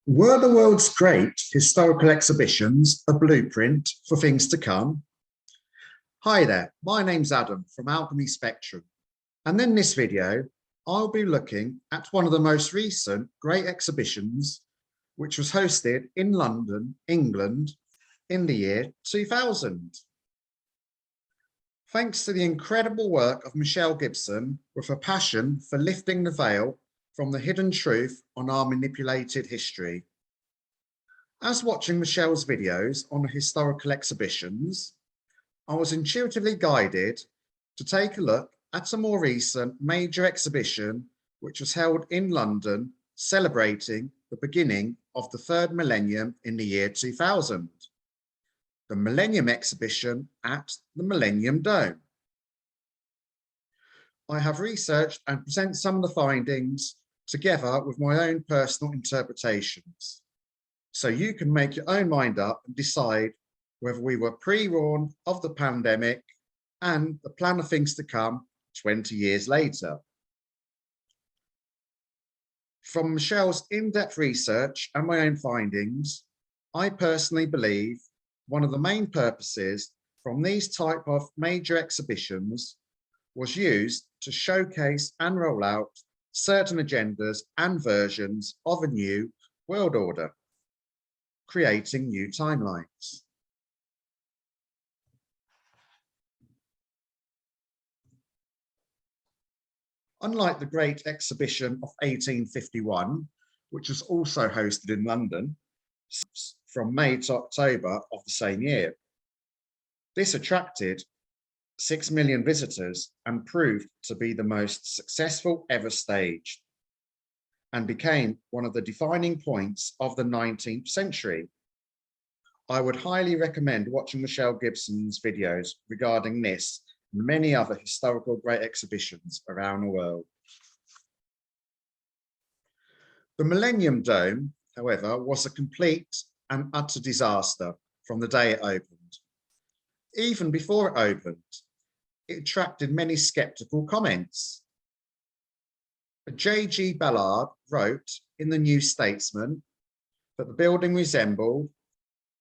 Were the world's great historical exhibitions a blueprint for things to come? Hi there, my name's Adam from Alchemy Spectrum, and in this video, I'll be looking at one of the most recent great exhibitions, which was hosted in London, England, in the year 2000. Thanks to the incredible work of Michelle Gibson with her passion for lifting the veil from the hidden truth on our manipulated history. As watching Michelle's videos on historical exhibitions, I was intuitively guided to take a look at a more recent major exhibition which was held in London celebrating the beginning of the third millennium in the year 2000. The Millennium Exhibition at the Millennium Dome. I have researched and present some of the findings together with my own personal interpretations, so you can make your own mind up and decide whether we were pre-warned of the pandemic and the plan of things to come 20 years later. From Michelle's in-depth research and my own findings, I personally believe one of the main purposes from these type of major exhibitions was used to showcase and roll out certain agendas and versions of a new world order, creating new timelines. Unlike the Great Exhibition of 1851, which was also hosted in London from May to October of the same year, this attracted 6 million visitors and proved to be the most successful ever staged, and became one of the defining points of the 19th century. I would highly recommend watching Michelle Gibson's videos regarding this and many other historical great exhibitions around the world. The Millennium Dome, however, was a complete and utter disaster from the day it opened. Even before it opened, it attracted many skeptical comments. J.G. Ballard wrote in the New Statesman that the building resembled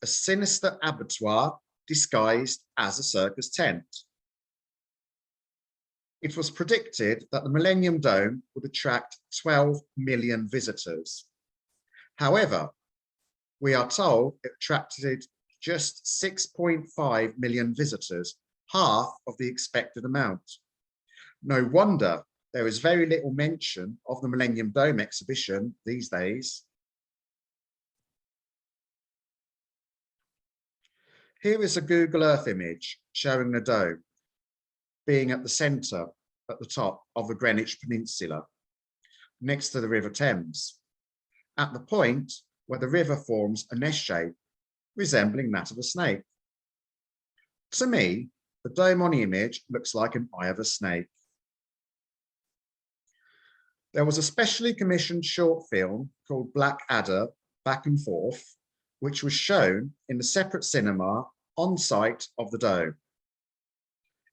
a sinister abattoir disguised as a circus tent. It was predicted that the Millennium Dome would attract 12 million visitors. However, we are told it attracted just 6.5 million visitors, half of the expected amount. No wonder there is very little mention of the Millennium Dome exhibition these days. Here is a Google Earth image showing the dome being at the centre, at the top of the Greenwich Peninsula, next to the River Thames, at the point where the river forms an S shape resembling that of a snake. To me, the dome on the image looks like an eye of a snake. There was a specially commissioned short film called Black Adder, Back and Forth, which was shown in a separate cinema on site of the dome.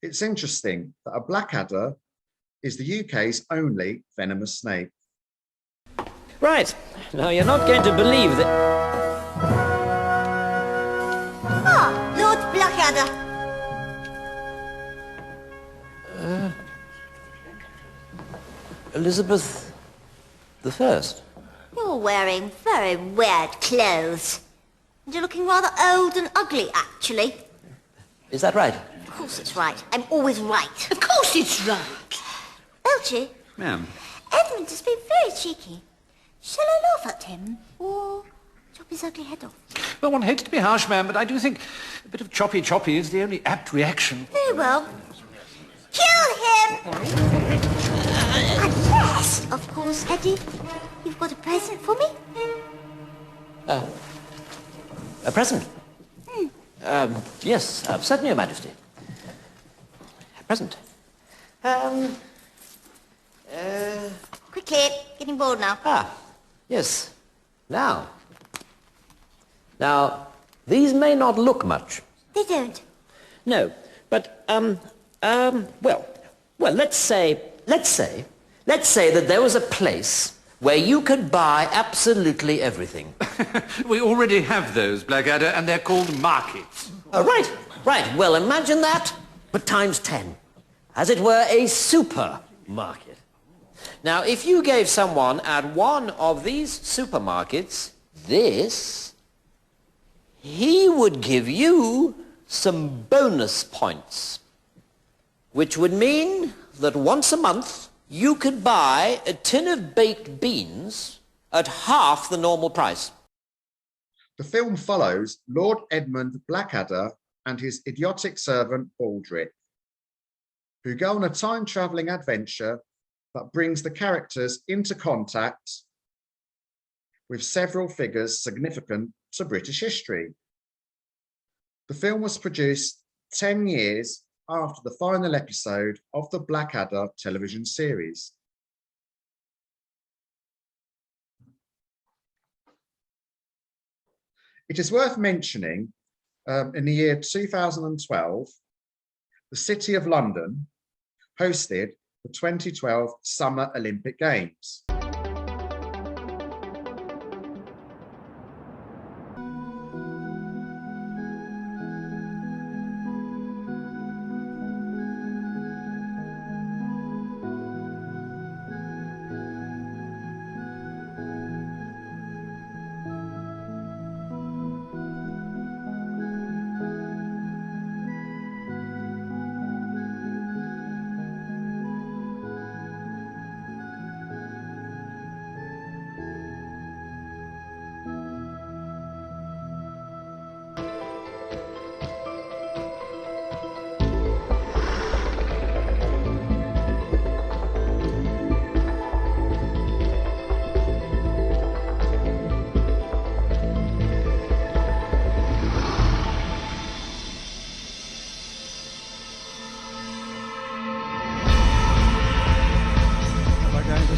It's interesting that a blackadder is the UK's only venomous snake. Right, now you're not going to believe that... Ah, Lord Blackadder. Elizabeth the First. You're wearing very weird clothes. And you're looking rather old and ugly, actually. Is that right? Of course it's right. I'm always right. Of course it's right. Elchie? Ma'am. Edmund has been very cheeky. Shall I laugh at him, or chop his ugly head off? Well, one hates to be harsh, ma'am, but I do think a bit of choppy is the only apt reaction. Very well. Kill him! Unless, of course, Eddie, you've got a present for me? A present? Yes, certainly, Your Majesty. A present. Quickly, getting bored now. Yes. Now, these may not look much. They don't. No, but, well, let's say that there was a place where you could buy absolutely everything. We already have those, Blackadder, and they're called markets. Right, right. Well, imagine that, but times 10. As it were, a supermarket. Now, if you gave someone at one of these supermarkets this, he would give you some bonus points, which would mean that once a month you could buy a tin of baked beans at half the normal price. The film follows Lord Edmund Blackadder and his idiotic servant Baldric, who go on a time-travelling adventure that brings the characters into contact with several figures significant to British history. The film was produced 10 years after the final episode of the Blackadder television series. It is worth mentioning, in the year 2012, the City of London hosted the 2012 Summer Olympic Games.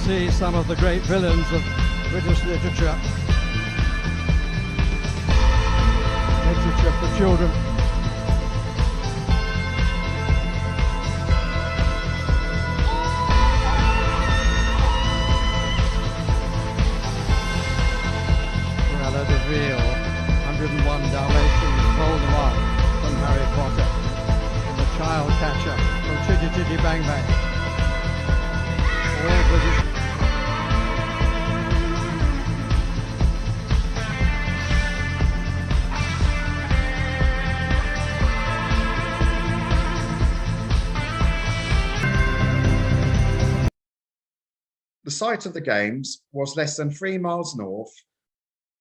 See some of the great villains of British literature. Literature for children. Cruella de Vil, 101 Dalmatians, Voldemort from Harry Potter, and the Child Catcher from Chitty Chitty Bang Bang. All British. The site of the games was less than 3 miles north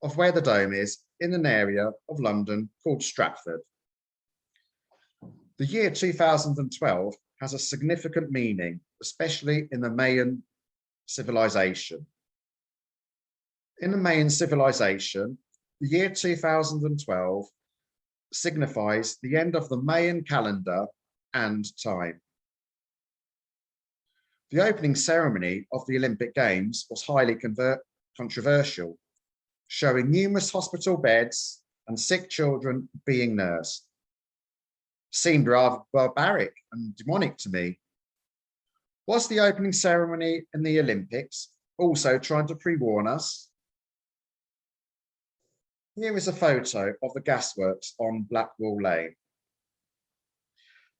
of where the Dome is, in an area of London called Stratford. The year 2012 has a significant meaning, especially in the Mayan civilization. In the Mayan civilization, the year 2012 signifies the end of the Mayan calendar and time. The opening ceremony of the Olympic Games was highly controversial, showing numerous hospital beds and sick children being nursed. Seemed rather barbaric and demonic to me. Was the opening ceremony in the Olympics also trying to pre-warn us? Here is a photo of the gasworks on Blackwall Lane.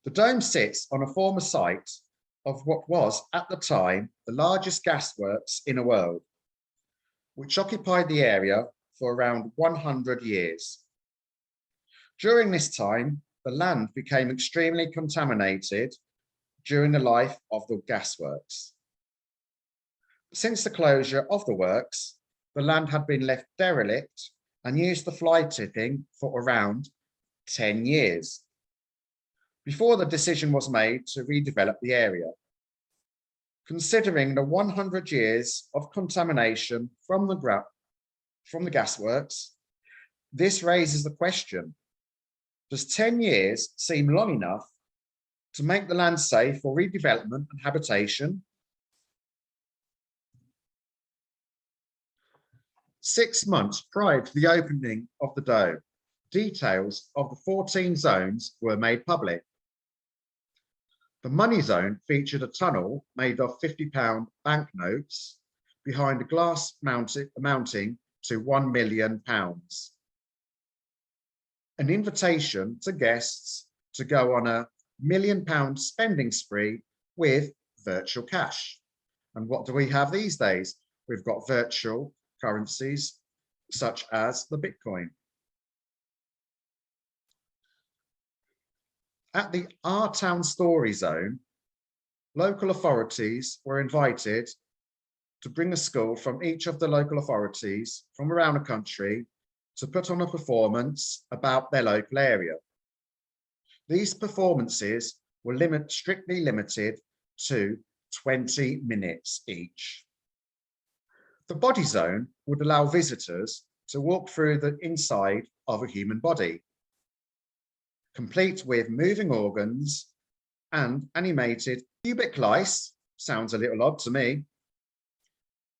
The Dome sits on a former site of what was, at the time, the largest gasworks in the world, which occupied the area for around 100 years. During this time, the land became extremely contaminated during the life of the gasworks. Since the closure of the works, the land had been left derelict and used for fly tipping for around 10 years, before the decision was made to redevelop the area. Considering the 100 years of contamination from the gasworks, this raises the question, does 10 years seem long enough to make the land safe for redevelopment and habitation? 6 months prior to the opening of the Dome, details of the 14 zones were made public. The money zone featured a tunnel made of £50 banknotes behind a glass amounting to £1 million. An invitation to guests to go on a £1 million spending spree with virtual cash. And what do we have these days? We've got virtual currencies such as the Bitcoin. At the Our Town Story Zone, local authorities were invited to bring a school from each of the local authorities from around the country to put on a performance about their local area. These performances were strictly limited to 20 minutes each. The body zone would allow visitors to walk through the inside of a human body, complete with moving organs and animated cubic lice. Sounds a little odd to me.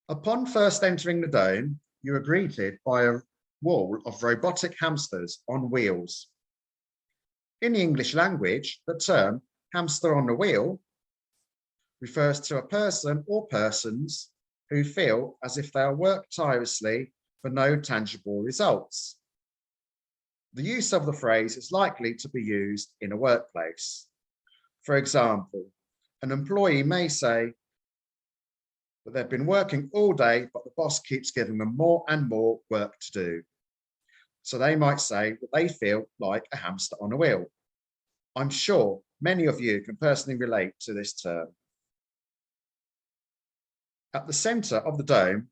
Upon first entering the dome, you are greeted by a wall of robotic hamsters on wheels. In the English language, the term hamster on the wheel refers to a person or persons who feel as if they work tirelessly for no tangible results. The use of the phrase is likely to be used in a workplace. For example, an employee may say that they've been working all day, but the boss keeps giving them more and more work to do. So they might say that they feel like a hamster on a wheel. I'm sure many of you can personally relate to this term. At the center of the dome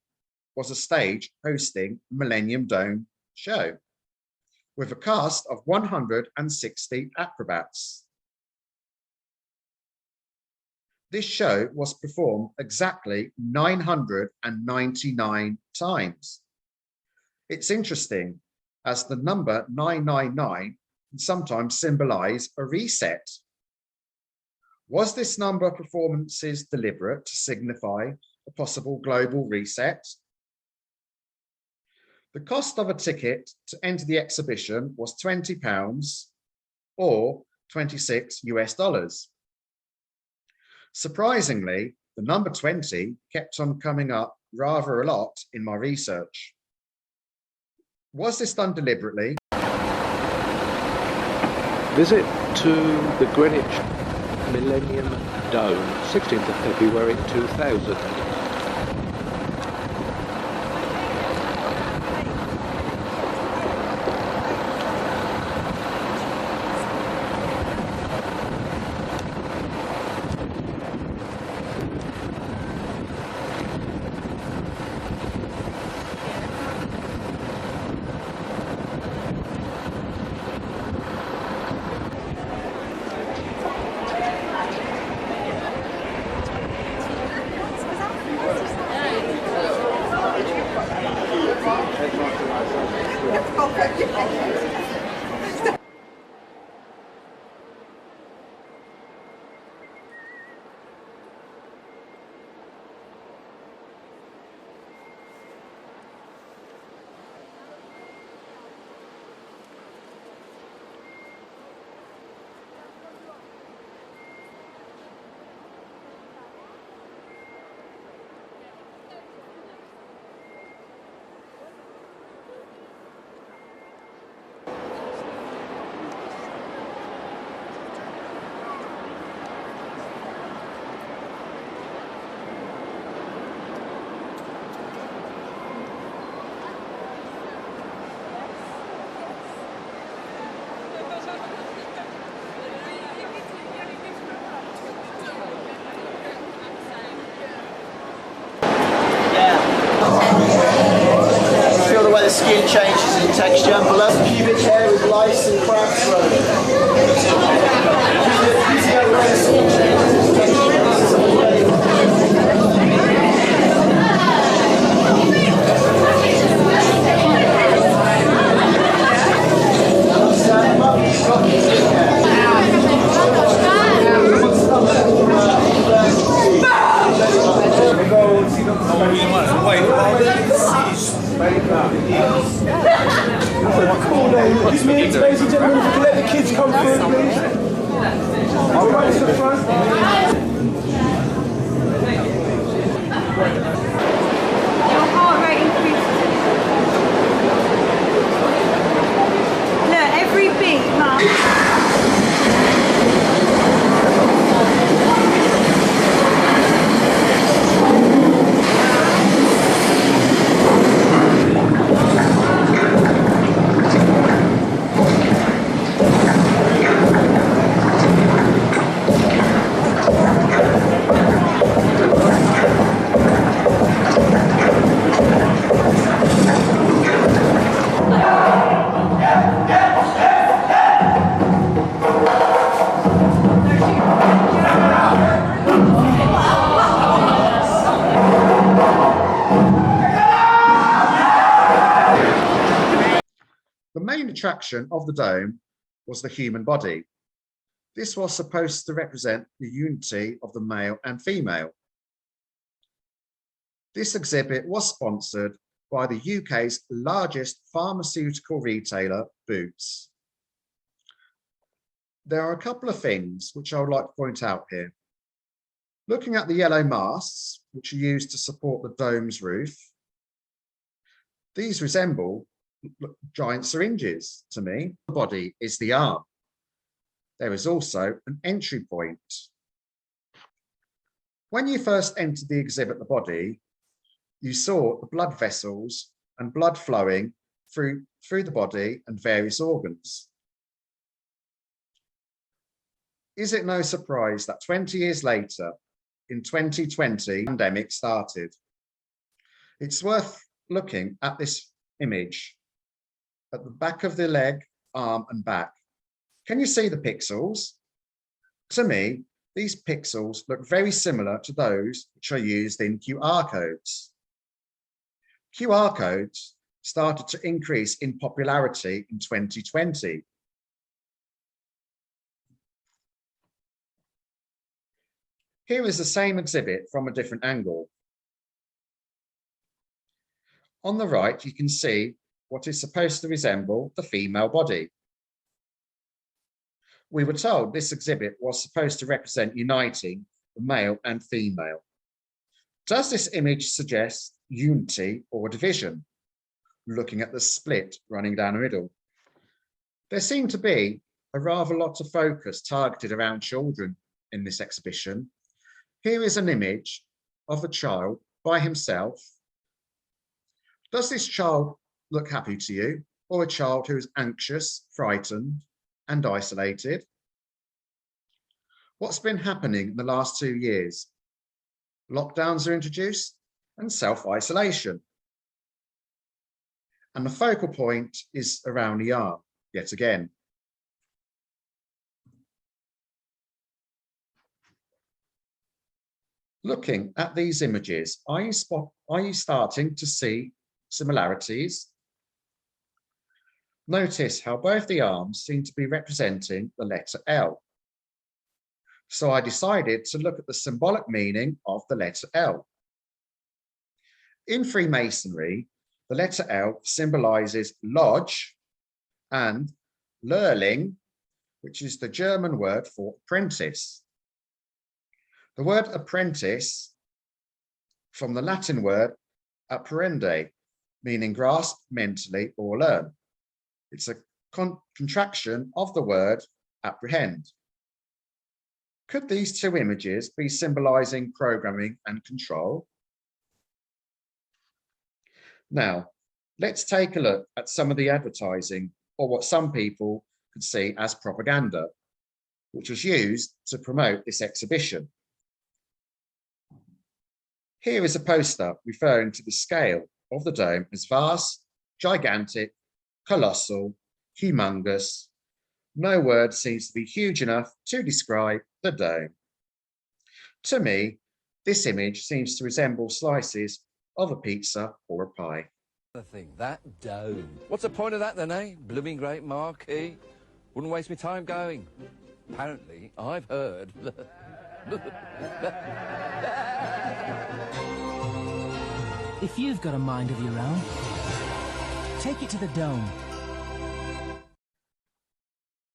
was a stage hosting the Millennium Dome show with a cast of 160 acrobats. This show was performed exactly 999 times. It's interesting, as the number 999 can sometimes symbolize a reset. Was this number of performances deliberate to signify a possible global reset? The cost of a ticket to enter the exhibition was £20 or $26 US. Surprisingly, the number 20 kept on coming up rather a lot in my research. Was this done deliberately? Visit to the Greenwich Millennium Dome, 16th of February 2000. Feel the way the skin changes in texture and below pubic hair with lice and cracks. This means, ladies and gentlemen, if you can let the kids come through, please. I'll right to the front. The main attraction of the dome was the human body. This was supposed to represent the unity of the male and female. This exhibit was sponsored by the UK's largest pharmaceutical retailer, Boots. There are a couple of things which I would like to point out here. Looking at the yellow masts, which are used to support the dome's roof, these resemble giant syringes to me. The body is the arm. There is also an entry point. When you first entered the exhibit, the body, you saw the blood vessels and blood flowing through the body and various organs. Is it no surprise that 20 years later, in 2020, the pandemic started? It's worth looking at this image at the back of the leg, arm and back. Can you see the pixels? To me, these pixels look very similar to those which are used in QR codes. QR codes started to increase in popularity in 2020. Here is the same exhibit from a different angle. On the right, you can see what is supposed to resemble the female body. We were told this exhibit was supposed to represent uniting the male and female. Does this image suggest unity or division? Looking at the split running down the middle. There seemed to be a rather lot of focus targeted around children in this exhibition. Here is an image of a child by himself. Does this child look happy to you, or a child who is anxious, frightened, and isolated? What's been happening in the last 2 years? Lockdowns are introduced and self-isolation. And the focal point is around the arm, yet again. Looking at these images, are you starting to see similarities? Notice how both the arms seem to be representing the letter L. So I decided to look at the symbolic meaning of the letter L. In Freemasonry, the letter L symbolizes lodge and Lehrling, which is the German word for apprentice. The word apprentice from the Latin word apprende, meaning grasp mentally or learn. It's a contraction of the word apprehend. Could these two images be symbolizing programming and control? Now, let's take a look at some of the advertising, or what some people could see as propaganda, which was used to promote this exhibition. Here is a poster referring to the scale of the dome as vast, gigantic, colossal, humongous. No word seems to be huge enough to describe the dome. To me, this image seems to resemble slices of a pizza or a pie. That dome. What's the point of that then, eh? Blooming great marquee. Wouldn't waste my time going. Apparently, I've heard. If you've got a mind of your own, take it to the dome.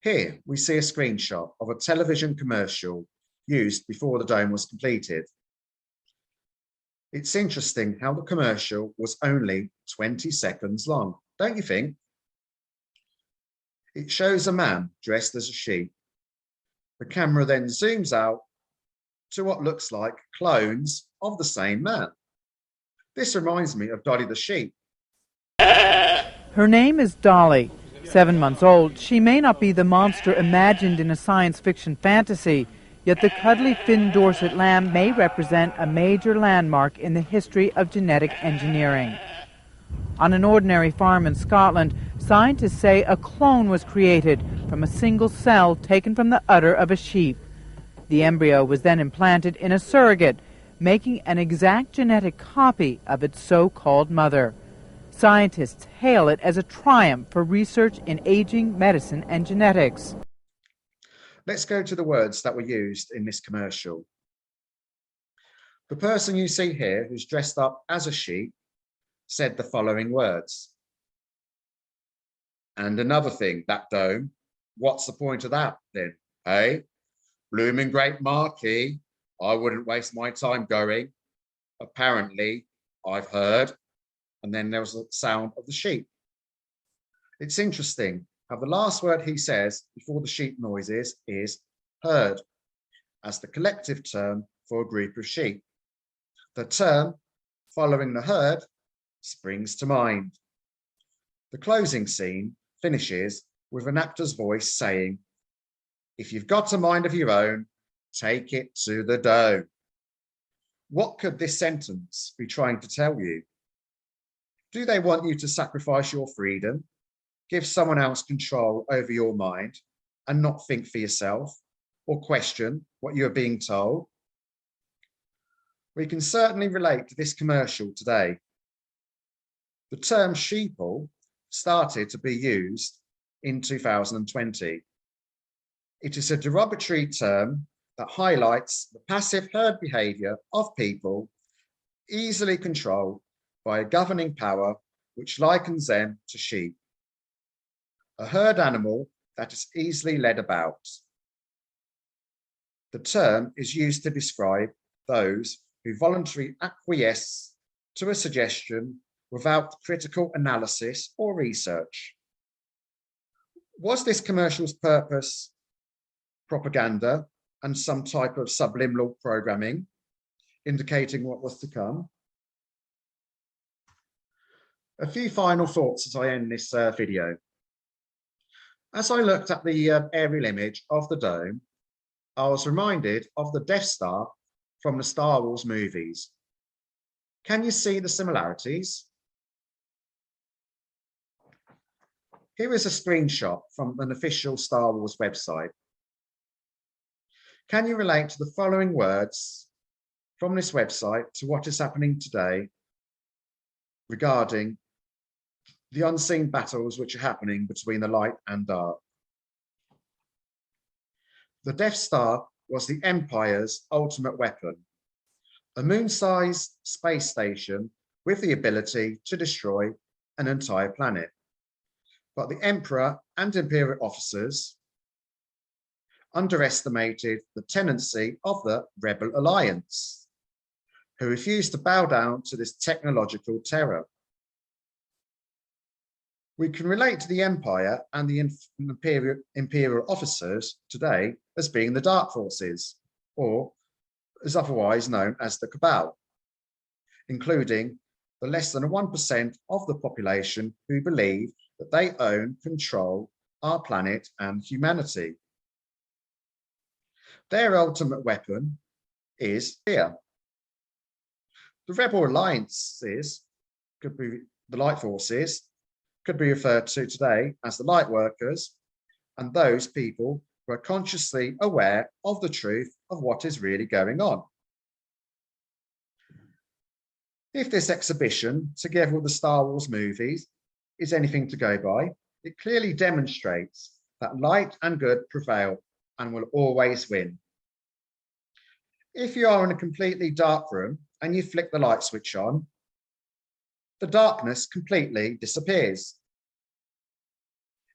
Here we see a screenshot of a television commercial used before the dome was completed. It's interesting how the commercial was only 20 seconds long, don't you think? It shows a man dressed as a sheep. The camera then zooms out to what looks like clones of the same man. This reminds me of Dolly the sheep. Her name is Dolly. 7 months old, she may not be the monster imagined in a science fiction fantasy, yet the cuddly Finn Dorset lamb may represent a major landmark in the history of genetic engineering. On an ordinary farm in Scotland, scientists say a clone was created from a single cell taken from the udder of a sheep. The embryo was then implanted in a surrogate, making an exact genetic copy of its so-called mother. Scientists hail it as a triumph for research in aging, medicine, and genetics. Let's go to the words that were used in this commercial. The person you see here, who's dressed up as a sheep, said the following words. And another thing, that dome, what's the point of that then? Hey, blooming great marquee, I wouldn't waste my time going. Apparently, I've heard. And then there was the sound of the sheep. It's interesting how the last word he says before the sheep noises is herd, as the collective term for a group of sheep. The term following the herd springs to mind. The closing scene finishes with an actor's voice saying, "If you've got a mind of your own, take it to the dome." What could this sentence be trying to tell you? Do they want you to sacrifice your freedom, give someone else control over your mind, and not think for yourself or question what you are being told? We can certainly relate to this commercial today. The term sheeple started to be used in 2020. It is a derogatory term that highlights the passive herd behavior of people easily controlled by a governing power which likens them to sheep, a herd animal that is easily led about. The term is used to describe those who voluntarily acquiesce to a suggestion without critical analysis or research. Was this commercial's purpose propaganda and some type of subliminal programming indicating what was to come? A few final thoughts as I end this video. As I looked at the aerial image of the dome, I was reminded of the Death Star from the Star Wars movies. Can you see the similarities? Here is a screenshot from an official Star Wars website. Can you relate to the following words from this website to what is happening today regarding the unseen battles which are happening between the light and dark? The Death Star was the Empire's ultimate weapon, a moon-sized space station with the ability to destroy an entire planet. But the Emperor and Imperial officers underestimated the tendency of the Rebel Alliance, who refused to bow down to this technological terror. We can relate to the Empire and the Imperial officers today as being the Dark Forces, or as otherwise known as the Cabal, including the less than 1% of the population who believe that they own, control our planet and humanity. Their ultimate weapon is fear. The Rebel Alliances, could be the Light Forces, could be referred to today as the light workers, and those people who are consciously aware of the truth of what is really going on. If this exhibition, together with the Star Wars movies, is anything to go by, it clearly demonstrates that light and good prevail and will always win. If you are in a completely dark room and you flick the light switch on, the darkness completely disappears.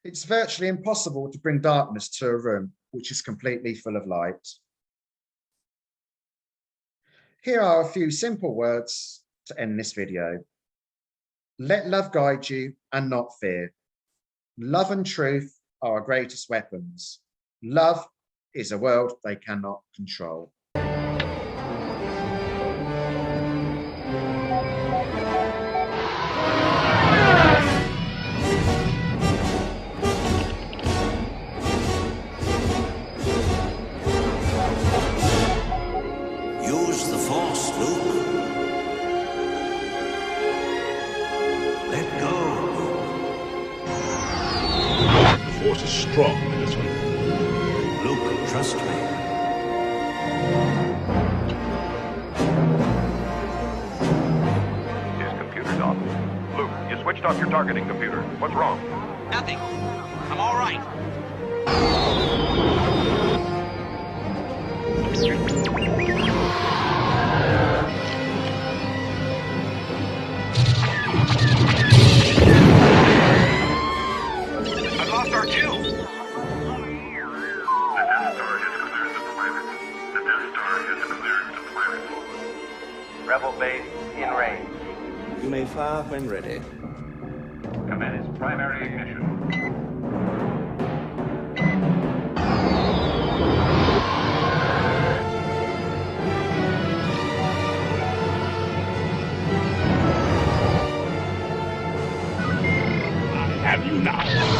It's virtually impossible to bring darkness to a room which is completely full of light. Here are a few simple words to end this video. Let love guide you and not fear. Love and truth are our greatest weapons. Love is a world they cannot control. Use the Force, Luke. Let go. The Force is strong in this one. Luke, trust me. His computer's off. Luke, you switched off your targeting computer. What's wrong? Nothing. I'm all right. I've lost our Q. Rebel base in range. You may fire when ready. Commence primary ignition. Have you now?